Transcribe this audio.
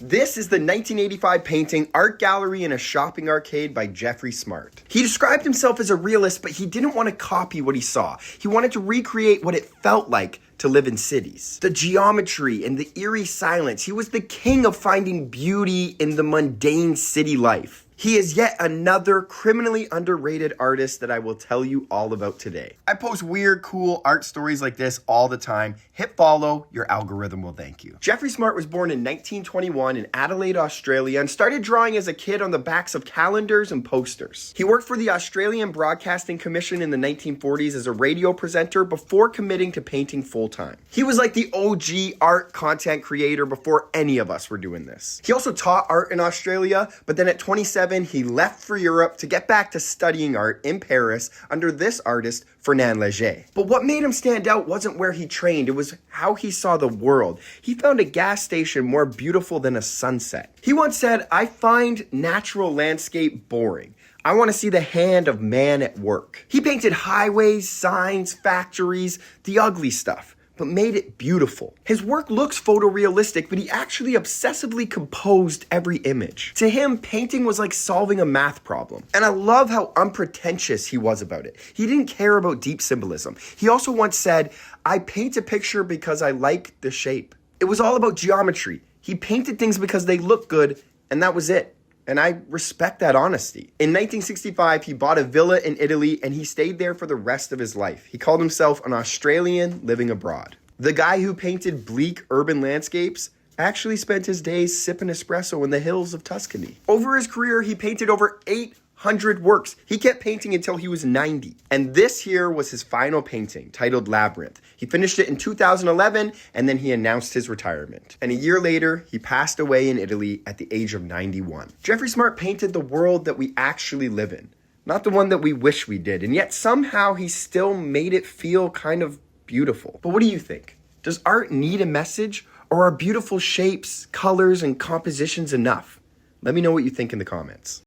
This is the 1985 painting Art Gallery in a Shopping Arcade by Jeffrey Smart. He described himself as a realist, but he didn't want to copy what he saw. He wanted to recreate what it felt like to live in cities. The geometry and the eerie silence. He was the king of finding beauty in the mundane city life. He is yet another criminally underrated artist that I will tell you all about today. I post weird, cool art stories like this all the time. Hit follow, your algorithm will thank you. Jeffrey Smart was born in 1921 in Adelaide, Australia, and started drawing as a kid on the backs of calendars and posters. He worked for the Australian Broadcasting Commission in the 1940s as a radio presenter before committing to painting full-time. He was like the OG art content creator before any of us were doing this. He also taught art in Australia, but then at 27, he left for Europe to get back to studying art in Paris under this artist, Fernand Léger. But what made him stand out wasn't where he trained, it was how he saw the world. He found a gas station more beautiful than a sunset. He once said, "I find natural landscape boring. I want to see the hand of man at work." He painted highways, signs, factories, the ugly stuff, but made it beautiful. His work looks photorealistic, but he actually obsessively composed every image. To him, painting was like solving a math problem. And I love how unpretentious he was about it. He didn't care about deep symbolism. He also once said, "I paint a picture because I like the shape." It was all about geometry. He painted things because they looked good, and that was it. And I respect that honesty. In 1965, he bought a villa in Italy and he stayed there for the rest of his life. He called himself an Australian living abroad. The guy who painted bleak urban landscapes actually spent his days sipping espresso in the hills of Tuscany. Over his career, he painted over 800 works. He kept painting until he was 90. And this here was his final painting, titled Labyrinth. He finished it in 2011, and then he announced his retirement. And a year later, he passed away in Italy at the age of 91. Jeffrey Smart painted the world that we actually live in, not the one that we wish we did. And yet somehow he still made it feel kind of beautiful. But what do you think? Does art need a message, or are beautiful shapes, colors, and compositions enough? Let me know what you think in the comments.